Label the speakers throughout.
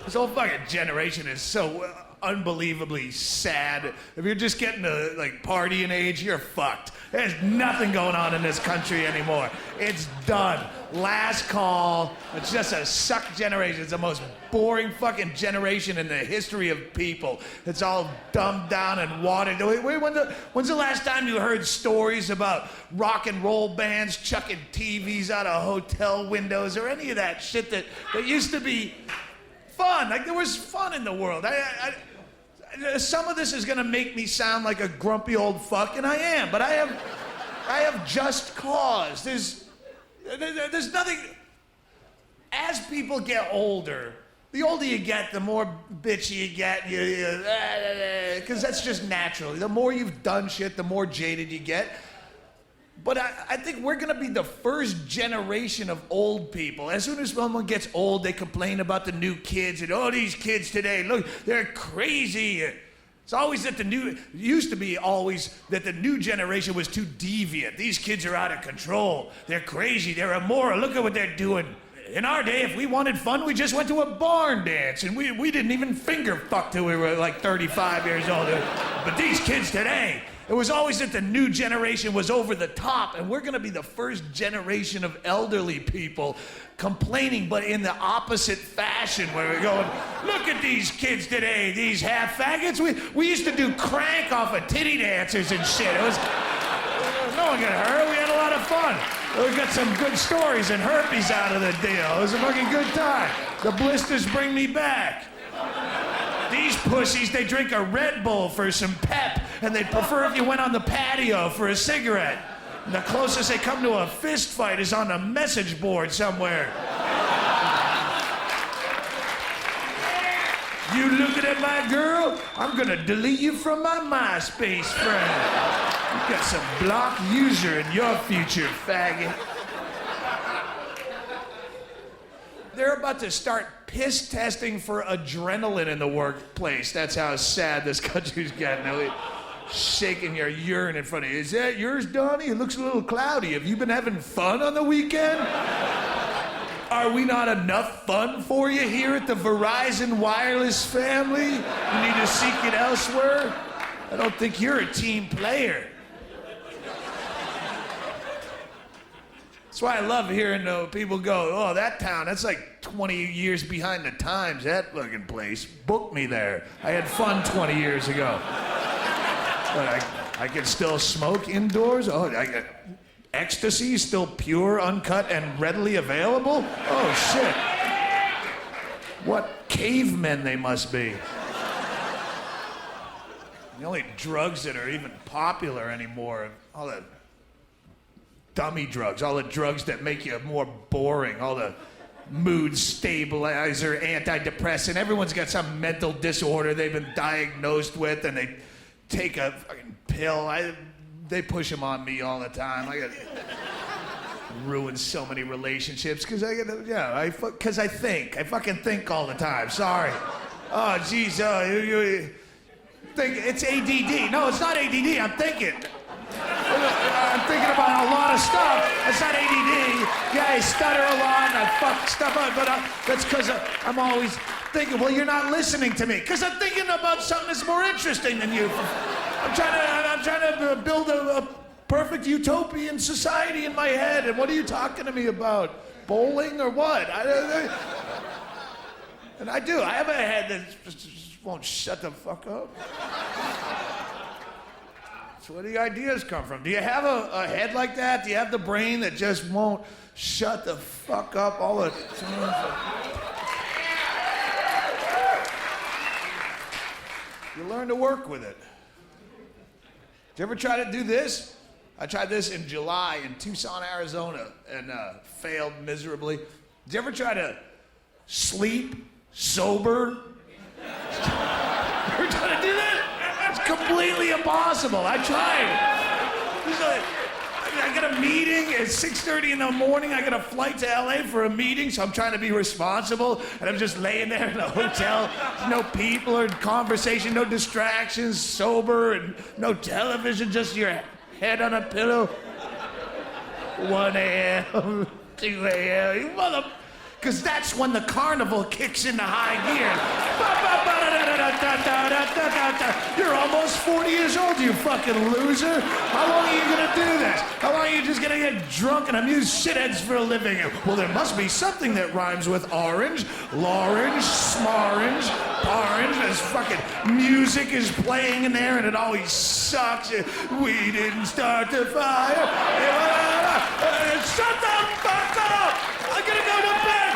Speaker 1: This whole fucking generation is so unbelievably sad. If you're just getting to like partying age, you're fucked. There's nothing going on in this country anymore. It's done. Last call. It's just a suck generation. It's the most boring fucking generation in the history of people. It's all dumbed down and watered. When's the last time you heard stories about rock and roll bands chucking TVs out of hotel windows or any of that shit that used to be fun? Like, there was fun in the world. Some of this is gonna make me sound like a grumpy old fuck, and I am, but I have just cause. There's nothing. As people get older, the older you get, the more bitchy you get, because that's just natural. The more you've done shit, the more jaded you get. But I think we're gonna be the first generation of old people. As soon as someone gets old, they complain about the new kids and, oh, these kids today, look, they're crazy. It's always that it used to be always that the new generation was too deviant. These kids are out of control. They're crazy, they're immoral, look at what they're doing. In our day, if we wanted fun, we just went to a barn dance, and we didn't even finger fuck till we were like 35 years old. But these kids today, it was always that the new generation was over the top, and we're gonna be the first generation of elderly people complaining, but in the opposite fashion, where we're going, look at these kids today, these half faggots. We used to do crank off of titty dancers and shit. It was, no one got hurt, we had a lot of fun. We got some good stories and herpes out of the deal. It was a fucking good time. The blisters bring me back. These pussies, they drink a Red Bull for some pep, and they'd prefer if you went on the patio for a cigarette. And the closest they come to a fist fight is on a message board somewhere. You looking at my girl? I'm gonna delete you from my MySpace friend. You got some blocked user in your future, faggot. They're about to start piss testing for adrenaline in the workplace. That's how sad this country's getting. They're shaking your urine in front of you. Is that yours, Donnie? It looks a little cloudy. Have you been having fun on the weekend? Are we not enough fun for you here at the Verizon Wireless family? You need to seek it elsewhere? I don't think you're a team player. That's why I love hearing people go, oh, that town, that's like 20 years behind the times, that fucking place. Book me there. I had fun 20 years ago. But I can still smoke indoors? Oh, ecstasy is still pure, uncut, and readily available? Oh, shit. What cavemen they must be. The only drugs that are even popular anymore, all the dummy drugs, all the drugs that make you more boring, all the mood stabilizer, antidepressant. Everyone's got some mental disorder they've been diagnosed with, and they take a fucking pill. They push them on me all the time. I got ruin so many relationships because I fucking think all the time. Sorry. Oh, geez, you think it's ADD. No, it's not ADD. I'm thinking. I'm thinking about a lot of stuff. It's not ADD. Yeah, I stutter a lot and I fuck stuff up, but that's because I'm always thinking, well, you're not listening to me. Because I'm thinking about something that's more interesting than you. I'm trying to build a perfect utopian society in my head, and what are you talking to me about? Bowling or what? And I do. I have a head that just won't shut the fuck up. So where do the ideas come from? Do you have a head like that? Do you have the brain that just won't shut the fuck up all the time? You learn to work with it. Did you ever try to do this? I tried this in July in Tucson, Arizona, and failed miserably. Did you ever try to sleep sober? Ever try to do that? It's completely impossible. I tried. I got a meeting at 6:30 in the morning. I got a flight to LA for a meeting, so I'm trying to be responsible. And I'm just laying there in a hotel. No people or conversation, no distractions, sober, and no television, just your head on a pillow. 1 a.m., 2 a.m. Because that's when the carnival kicks into high gear. You're almost 40 years old, you fucking loser. How long are you gonna do this? How long are you just gonna get drunk and amuse shitheads for a living? Well, there must be something that rhymes with orange, lorange, smarange, orange. This fucking music is playing in there and it always sucks. We didn't start the fire. Shut the fuck up! I'm gonna go to bed!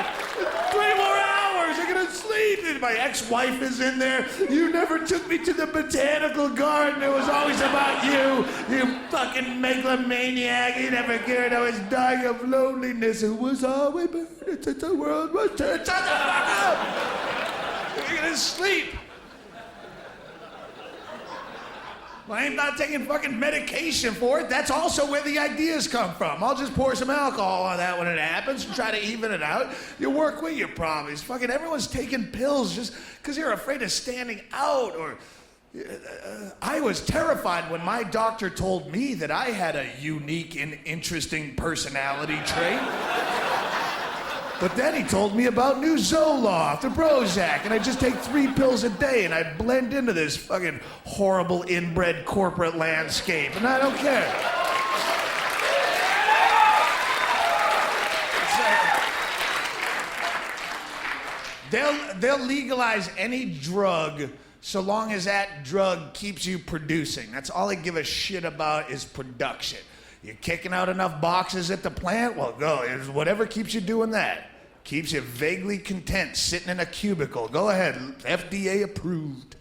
Speaker 1: 3 more hours! I'm gonna sleep! And my ex-wife is in there. You never took me to the botanical garden. It was always about you. You fucking megalomaniac. You never cared. I was dying of loneliness. It was always burning since the world was turned. Shut the fuck up! You're gonna sleep. Well, I'm not taking fucking medication for it. That's also where the ideas come from. I'll just pour some alcohol on that when it happens and try to even it out. You work with your problems. Fucking everyone's taking pills just because you're afraid of standing out or... I was terrified when my doctor told me that I had a unique and interesting personality trait. But then he told me about new Zoloft, and Prozac, and I just take 3 pills a day and I blend into this fucking horrible inbred corporate landscape, and I don't care. They'll legalize any drug so long as that drug keeps you producing. That's all they give a shit about is production. You're kicking out enough boxes at the plant? Well, go. It's whatever keeps you doing that. Keeps you vaguely content sitting in a cubicle. Go ahead. FDA approved.